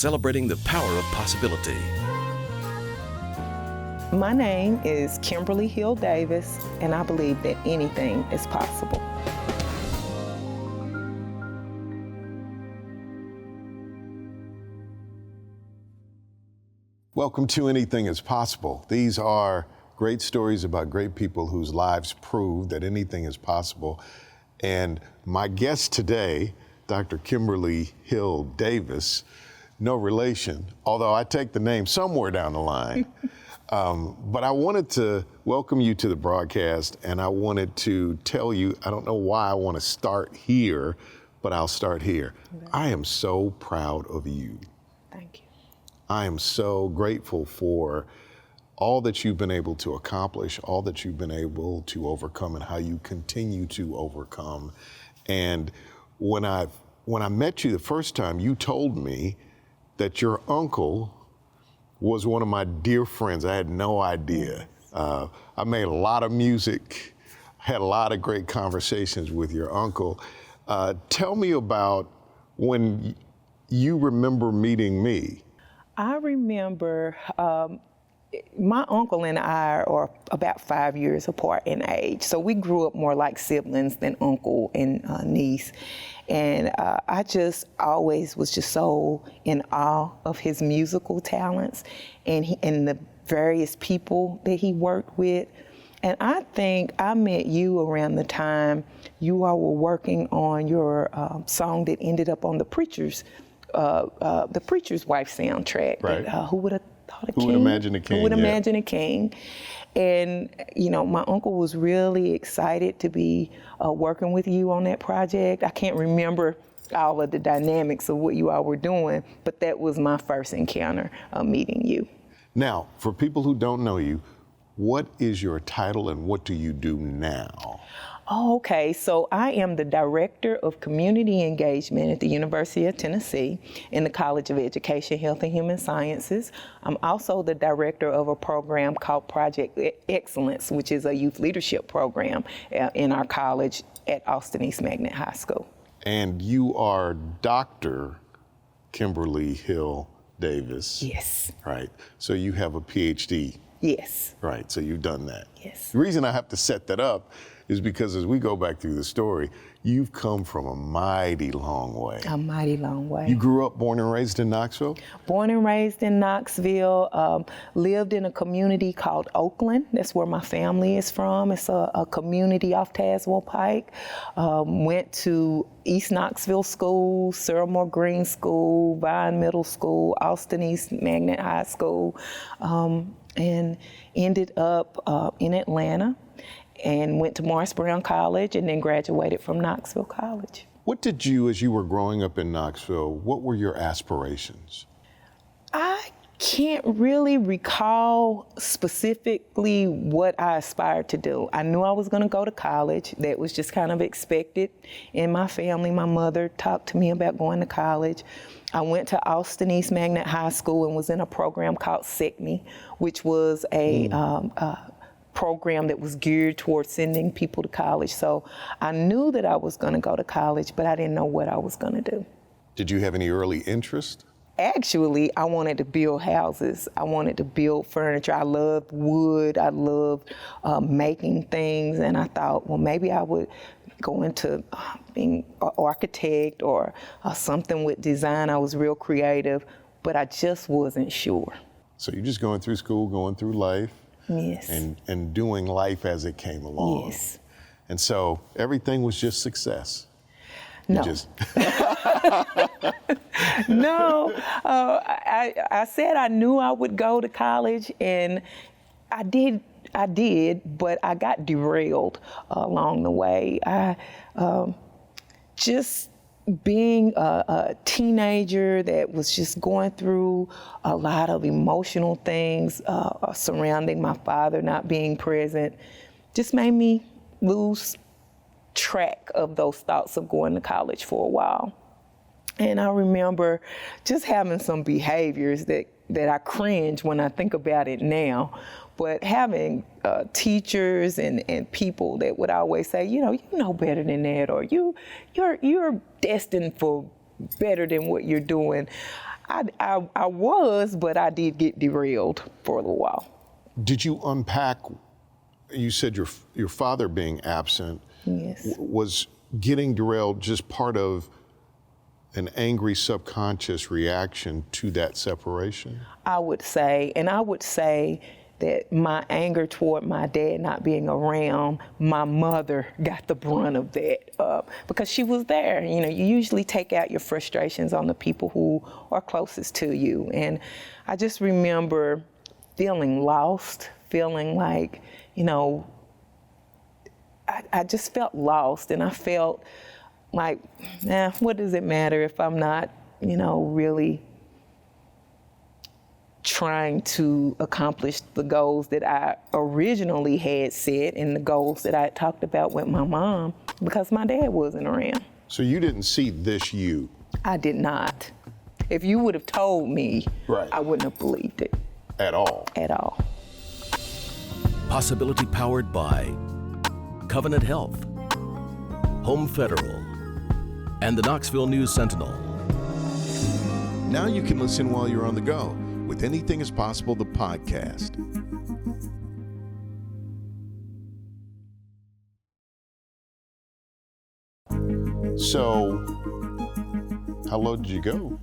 celebrating the power of possibility. My name is Kimberly Hill Davis, and I believe that anything is possible. Welcome to Anything is Possible. These are great stories about great people whose lives prove that anything is possible. And my guest today, Dr. Kimberly Hill Davis, no relation, although I take the name somewhere down the line. But I wanted to welcome you to the broadcast, and I wanted to tell you, I don't know why I want to start here, but I'll start here. I am so proud of you. Thank you. I am so grateful for all that you've been able to accomplish, all that you've been able to overcome, and how you continue to overcome. And when I met you the first time, you told me that your uncle was one of my dear friends. I had no idea. I made a lot of music, had a lot of great conversations with your uncle. Tell me about when you remember meeting me. I remember my uncle and I are about 5 years apart in age, so we grew up more like siblings than uncle and niece. And I just always was just so in awe of his musical talents and the various people that he worked with. And I think I met you around the time you all were working on your song that ended up on the Preacher's Wife soundtrack. Right. Who would have thought a king? Who would imagine a king? Who would imagine a king? And, you know, my uncle was really excited to be working with you on that project. I can't remember all of the dynamics of what you all were doing, but that was my first encounter meeting you. Now, for people who don't know you, what is your title and what do you do now? Oh, okay, so I am the Director of Community Engagement at the University of Tennessee in the College of Education, Health and Human Sciences. I'm also the Director of a program called Project Excellence, which is a youth leadership program in our college at Austin East Magnet High School. And you are Dr. Kimberly Hill Davis. Yes. Right, so you have a PhD. Yes. Right, so you've done that. Yes. The reason I have to set that up is because as we go back through the story, you've come from a mighty long way. A mighty long way. You grew up, born and raised in Knoxville? Born and raised in Knoxville, lived in a community called Oakland. That's where my family is from. It's a community off Tazewell Pike. Went to East Knoxville School, Ceremore Green School, Vine Middle School, Austin East Magnet High School, and ended up in Atlanta and went to Morris Brown College and then graduated from Knoxville College. What did you, as you were growing up in Knoxville, what were your aspirations? I can't really recall specifically what I aspired to do. I knew I was going to go to college. That was just kind of expected in my family. My mother talked to me about going to college. I went to Austin East Magnet High School and was in a program called SECME, which was a program that was geared towards sending people to college. So I knew that I was going to go to college, but I didn't know what I was going to do. Did you have any early interest? Actually, I wanted to build houses. I wanted to build furniture. I loved wood. I loved making things. And I thought, well, maybe I would go into being an architect or something with design. I was real creative, but I just wasn't sure. So you're just going through school, going through life. Yes. And doing life as it came along. Yes. And so everything was just success. No. No. I said I knew I would go to college, and I did, but I got derailed along the way. Just being a teenager that was just going through a lot of emotional things surrounding my father not being present just made me lose track of those thoughts of going to college for a while. And I remember just having some behaviors that I cringe when I think about it now. But having teachers and people that would always say, you know better than that, or you're destined for better than what you're doing. I was, but I did get derailed for a little while. Did you unpack, you said your father being absent. Yes. Was getting derailed just part of an angry subconscious reaction to that separation? I would say that my anger toward my dad not being around, my mother got the brunt of that because she was there. You know, you usually take out your frustrations on the people who are closest to you. And I just remember feeling lost, feeling like, you know, I just felt lost, and I felt like, what does it matter if I'm not, you know, really trying to accomplish the goals that I originally had set and the goals that I had talked about with my mom, because my dad wasn't around. So you didn't see this you? I did not. If you would have told me, right, I wouldn't have believed it. At all? At all. Possibility powered by Covenant Health, Home Federal, and the Knoxville News Sentinel. Now you can listen while you're on the go with Anything is Possible, the podcast. So, how low did you go?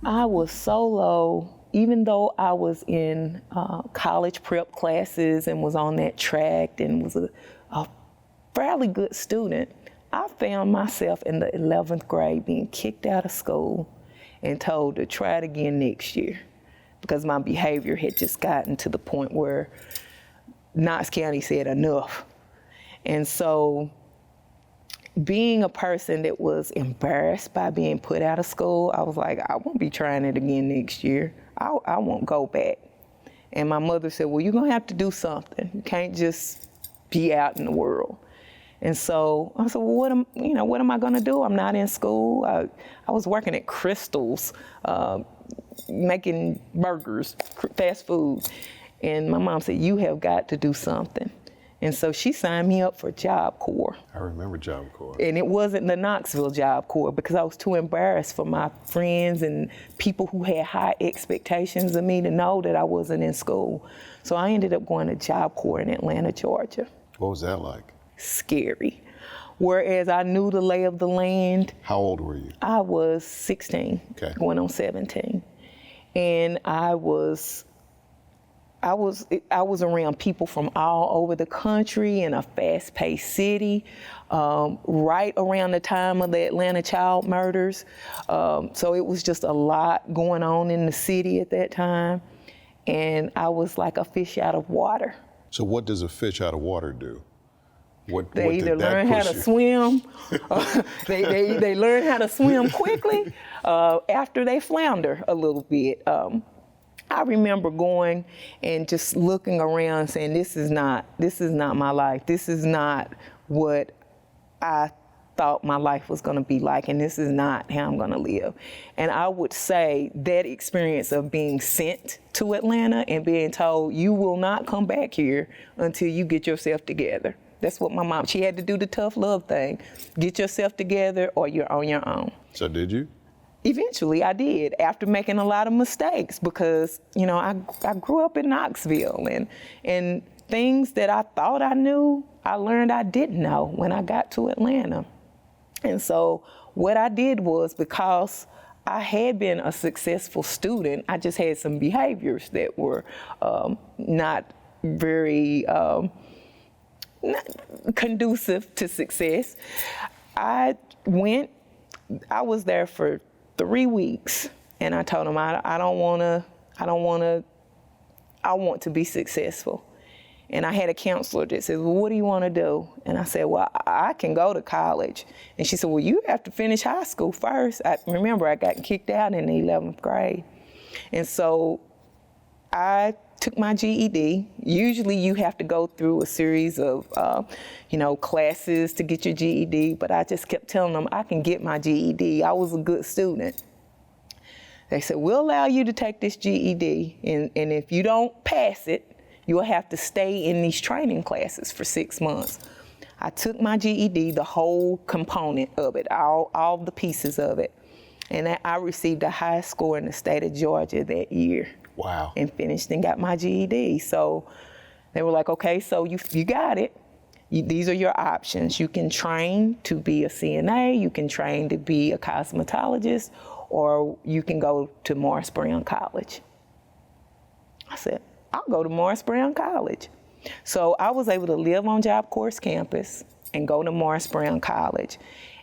I was so low, even though I was in college prep classes and was on that track and was a fairly good student. I found myself in the 11th grade being kicked out of school and told to try it again next year because my behavior had just gotten to the point where Knox County said enough. And so being a person that was embarrassed by being put out of school, I was like, I won't be trying it again next year. I won't go back. And my mother said, well, you're gonna have to do something. You can't just be out in the world. And so I said, well, what am I gonna do? I'm not in school. I was working at Crystal's, making burgers, fast food. And my mom said, you have got to do something. And so she signed me up for Job Corps. I remember Job Corps. And it wasn't the Knoxville Job Corps because I was too embarrassed for my friends and people who had high expectations of me to know that I wasn't in school. So I ended up going to Job Corps in Atlanta, Georgia. What was that like? Scary. Whereas I knew the lay of the land. How old were you? I was 16, going on 17. And I was around people from all over the country in a fast-paced city, right around the time of the Atlanta child murders. So it was just a lot going on in the city at that time. And I was like a fish out of water. So what does a fish out of water do? They either learn how to swim, they learn how to swim quickly after they flounder a little bit. I remember going and just looking around saying, this is not my life. This is not what I thought my life was gonna be like, and this is not how I'm gonna live. And I would say that experience of being sent to Atlanta and being told, you will not come back here until you get yourself together. That's what my mom, she had to do the tough love thing. Get yourself together or you're on your own. So did you? Eventually I did, after making a lot of mistakes, because, you know, I grew up in Knoxville, and things that I thought I knew, I learned I didn't know when I got to Atlanta. And so what I did was, because I had been a successful student, I just had some behaviors that were not very not conducive to success. I was there for 3 weeks, and I told him I want to be successful. And I had a counselor that said, well, what do you want to do? And I said, well, I can go to college. And she said, well, you have to finish high school first. I remember I got kicked out in the 11th grade. And so I took my GED. Usually you have to go through a series of, classes to get your GED, but I just kept telling them I can get my GED. I was a good student. They said, we'll allow you to take this GED, and if you don't pass it, you'll have to stay in these training classes for 6 months. I took my GED, the whole component of it, all the pieces of it. And I received the highest score in the state of Georgia that year. Wow. And finished and got my GED. So they were like, okay, so you got it. These are your options. You can train to be a CNA, you can train to be a cosmetologist, or you can go to Morris Brown College. I said, I'll go to Morris Brown College. So I was able to live on Job Corps campus and go to Morris Brown College.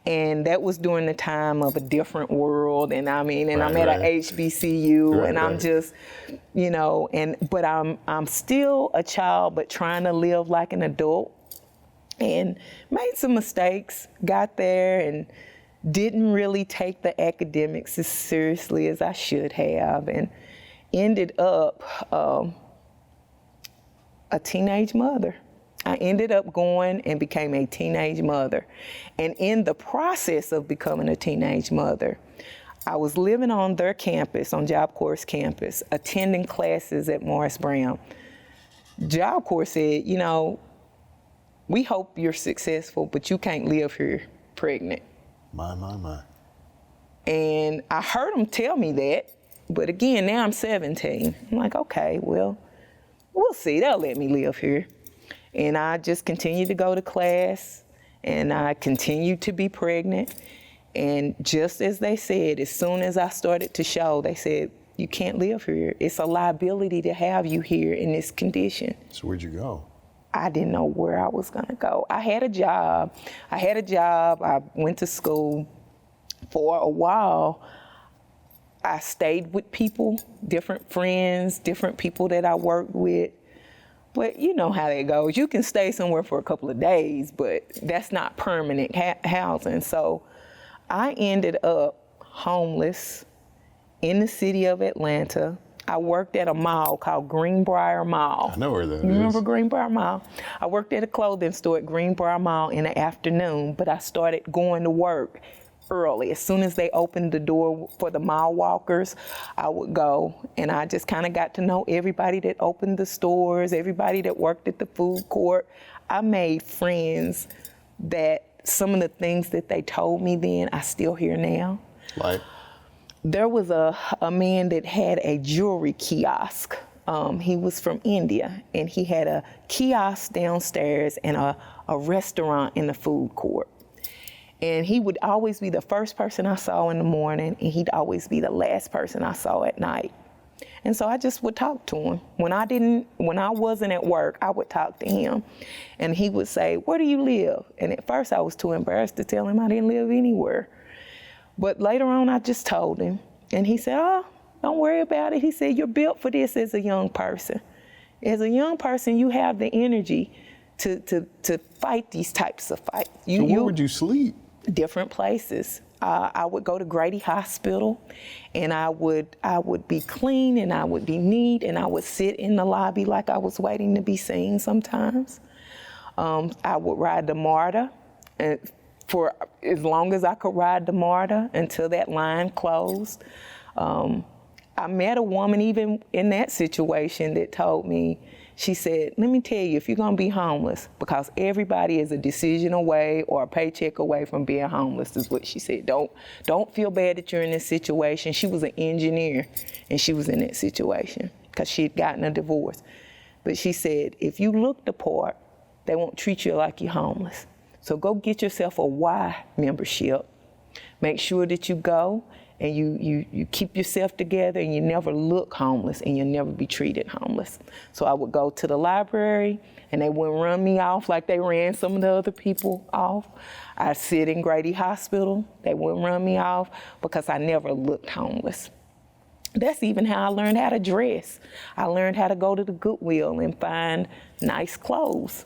And that was during the time of a different world. And I mean, and I'm at an HBCU, and I'm just, you know, but I'm still a child, but trying to live like an adult. And made some mistakes, got there and didn't really take the academics as seriously as I should have, and ended up a teenage mother. I ended up going and became a teenage mother. And in the process of becoming a teenage mother, I was living on their campus, on Job Corps campus, attending classes at Morris Brown. Job Corps said, you know, we hope you're successful, but you can't live here pregnant. My. And I heard them tell me that, but again, now I'm 17. I'm like, okay, well, we'll see, they'll let me live here. And I just continued to go to class, and I continued to be pregnant. And just as they said, as soon as I started to show, they said, you can't live here. It's a liability to have you here in this condition. So where'd you go? I didn't know where I was gonna go. I had a job. I went to school. For a while, I stayed with people, different friends, different people that I worked with. But you know how that goes. You can stay somewhere for a couple of days, but that's not permanent housing. So I ended up homeless in the city of Atlanta. I worked at a mall called Greenbrier Mall. I know where that is. Remember Greenbrier Mall? I worked at a clothing store at Greenbrier Mall in the afternoon, but I started going to work early. As soon as they opened the door for the mall walkers, I would go, and I just kind of got to know everybody that opened the stores, everybody that worked at the food court. I made friends that some of the things that they told me then, I still hear now. Like? There was a man that had a jewelry kiosk. He was from India, and he had a kiosk downstairs and a restaurant in the food court. And he would always be the first person I saw in the morning, and he'd always be the last person I saw at night. And so I just would talk to him. When I wasn't at work, I would talk to him. And he would say, where do you live? And at first I was too embarrassed to tell him I didn't live anywhere. But later on, I just told him. And he said, oh, don't worry about it. He said, you're built for this as a young person. As a young person, you have the energy to fight these types of fights. So where would you sleep? Different places. I would go to Grady Hospital, and I would be clean, and I would be neat, and I would sit in the lobby like I was waiting to be seen sometimes. I would ride the MARTA for as long as I could ride the MARTA until that line closed. I met a woman even in that situation that told me, she said, let me tell you, if you're gonna be homeless, because everybody is a decision away or a paycheck away from being homeless, is what she said. Don't feel bad that you're in this situation. She was an engineer, and she was in that situation because she had gotten a divorce. But she said, if you look the part, they won't treat you like you're homeless. So go get yourself a Y membership. Make sure that you go and you keep yourself together, and you never look homeless, and you'll never be treated homeless. So I would go to the library, and they wouldn't run me off like they ran some of the other people off. I'd sit in Grady Hospital. They wouldn't run me off because I never looked homeless. That's even how I learned how to dress. I learned how to go to the Goodwill and find nice clothes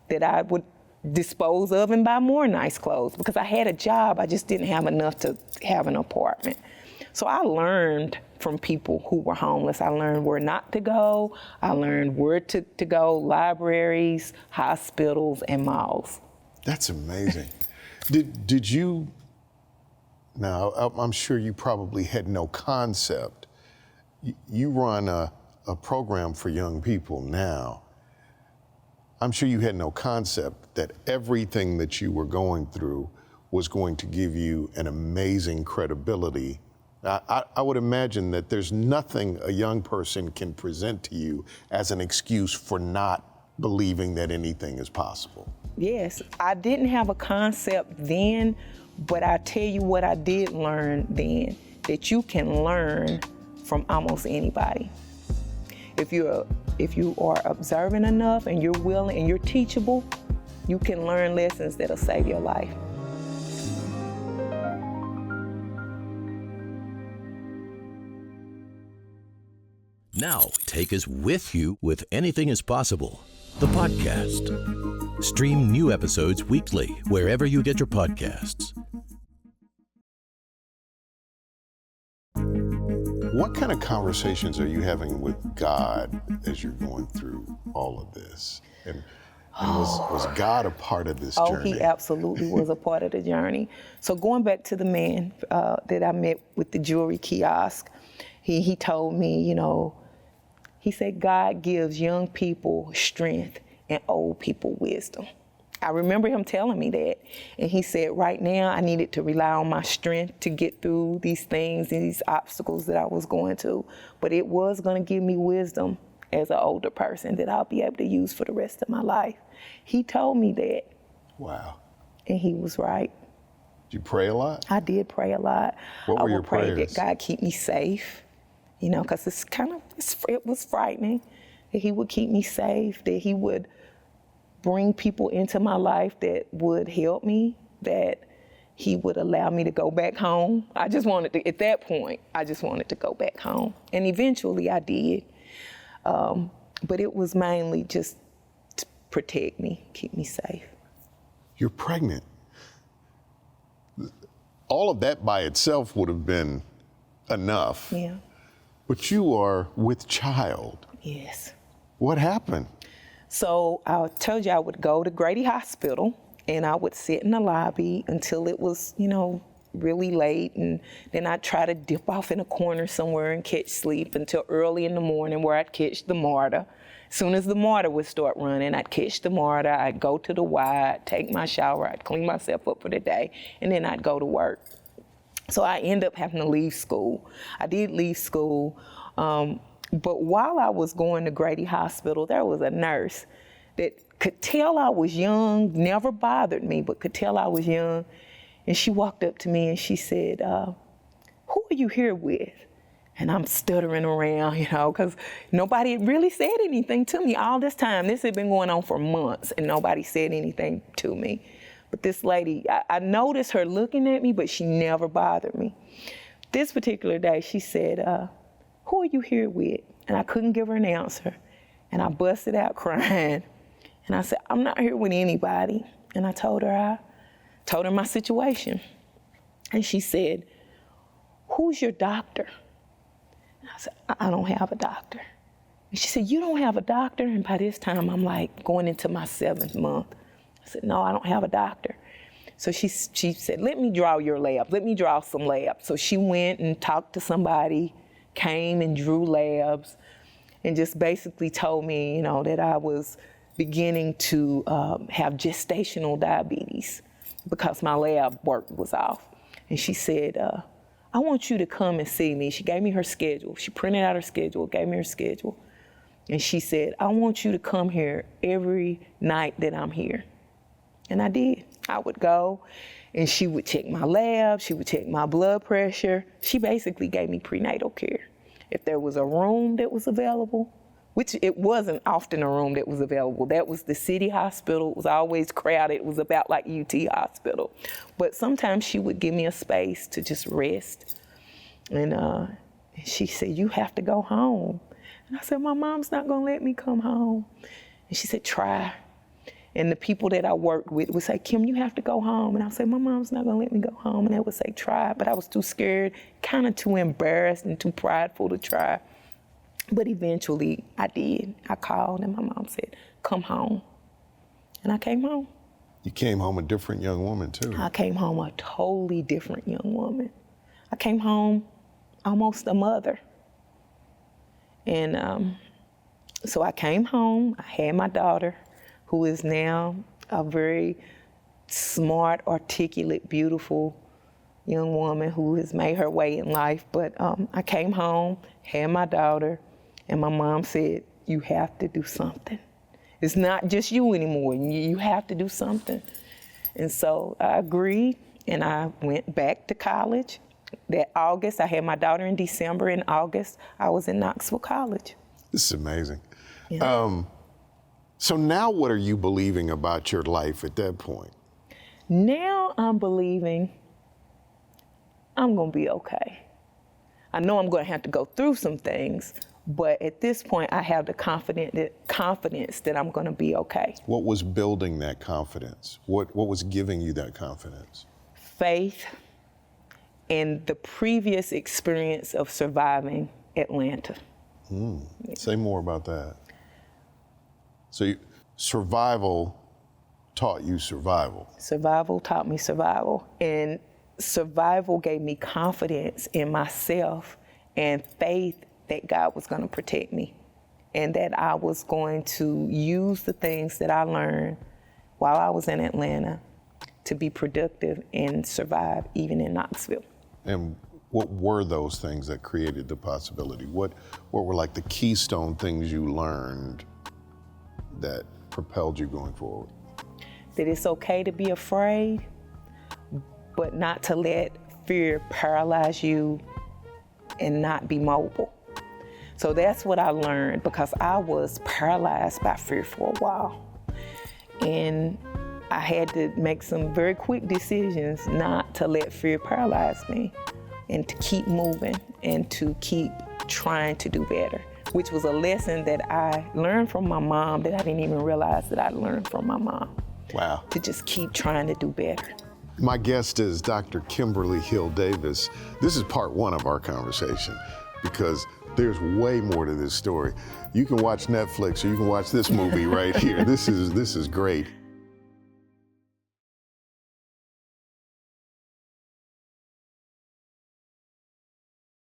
that I would dispose of and buy more nice clothes, because I had a job, I just didn't have enough to have an apartment. So I learned from people who were homeless. I learned where not to go. I learned where to go, libraries, hospitals, and malls. That's amazing. Did you, now I'm sure you probably had no concept. You run a program for young people now. I'm sure you had no concept that everything that you were going through was going to give you an amazing credibility. I would imagine that there's nothing a young person can present to you as an excuse for not believing that anything is possible. Yes, I didn't have a concept then, but I tell you what I did learn then, that you can learn from almost anybody. If you are observant enough and you're willing and you're teachable, you can learn lessons that'll save your life. Now, take us with you with Anything is Possible, the podcast. Stream new episodes weekly wherever you get your podcasts. What kind of conversations are you having with God as you're going through all of this? And was God a part of this journey? Oh, he absolutely was a part of the journey. So going back to the man that I met with the jewelry kiosk, he told me, he said, God gives young people strength and old people wisdom. I remember him telling me that. And he said, right now, I needed to rely on my strength to get through these things and these obstacles that I was going to. But it was going to give me wisdom as an older person that I'll be able to use for the rest of my life. He told me that. Wow. And he was right. Did you pray a lot? I did pray a lot. What were your I would pray prayers? that God keep me safe, because it was frightening, that he would keep me safe, that he would bring people into my life that would help me, that he would allow me to go back home. At that point, I just wanted to go back home. And eventually I did. But it was mainly just to protect me, keep me safe. You're pregnant. All of that by itself would have been enough. Yeah. But you are with child. Yes. What happened? So I told you I would go to Grady Hospital and I would sit in the lobby until it was, really late. And then I'd try to dip off in a corner somewhere and catch sleep until early in the morning where I'd catch the MARTA. As soon as the MARTA would start running, I'd catch the MARTA, I'd go to the Y, I'd take my shower, I'd clean myself up for the day, and then I'd go to work. So I ended up having to leave school. I did leave school, but while I was going to Grady Hospital, there was a nurse that could tell I was young, never bothered me, but could tell I was young. And she walked up to me and she said, who are you here with? And I'm stuttering around, because nobody had really said anything to me all this time. This had been going on for months and nobody said anything to me. But this lady, I noticed her looking at me, but she never bothered me. This particular day, she said, who are you here with? And I couldn't give her an answer. And I busted out crying. And I said, I'm not here with anybody. And I told her my situation. And she said, who's your doctor? And I said, I don't have a doctor. And she said, you don't have a doctor? And by this time, I'm like going into my 7th month. I said, no, I don't have a doctor. So she said, let me draw your lab. Let me draw some labs. So she went and talked to somebody, came and drew labs, and just basically told me, that I was beginning to have gestational diabetes because my lab work was off. And she said, I want you to come and see me. She gave me her schedule. She printed out her schedule, gave me her schedule. And she said, I want you to come here every night that I'm here. And I did. I would go and she would check my lab, she would check my blood pressure. She basically gave me prenatal care. If there was a room that was available, which it wasn't often a room that was available. That was the city hospital. It was always crowded. It was about like UT Hospital. But sometimes she would give me a space to just rest. And she said, you have to go home. And I said, my mom's not gonna let me come home. And she said, try. And the people that I worked with would say, Kim, you have to go home. And I said, my mom's not gonna let me go home. And they would say, try. But I was too scared, kind of too embarrassed and too prideful to try. But eventually I did. I called and my mom said, come home. And I came home. You came home a different young woman too. I came home a totally different young woman. I came home almost a mother. And so I came home, I had my daughter, who is now a very smart, articulate, beautiful young woman who has made her way in life. But I came home, had my daughter, and my mom said, you have to do something. It's not just you anymore. You have to do something. And so I agreed, and I went back to college. That August, I had my daughter in December. In August, I was in Knoxville College. This is amazing. Yeah. So now what are you believing about your life at that point? Now I'm believing I'm gonna be okay. I know I'm gonna have to go through some things, but at this point I have the confidence that I'm gonna be okay. What was building that confidence? What was giving you that confidence? Faith and the previous experience of surviving Atlanta. Say more about that. So survival taught you survival. Survival taught me survival, and survival gave me confidence in myself and faith that God was going to protect me and that I was going to use the things that I learned while I was in Atlanta to be productive and survive even in Knoxville. And what were those things that created the possibility? What were like the keystone things you learned that propelled you going forward? That it's okay to be afraid, but not to let fear paralyze you and not be mobile. So that's what I learned, because I was paralyzed by fear for a while. And I had to make some very quick decisions not to let fear paralyze me and to keep moving and to keep trying to do better, which was a lesson that I learned from my mom that I didn't even realize that I learned from my mom. Wow. To just keep trying to do better. My guest is Dr. Kimberly Hill Davis. This is part one of our conversation because there's way more to this story. You can watch Netflix or you can watch this movie right here. This is great.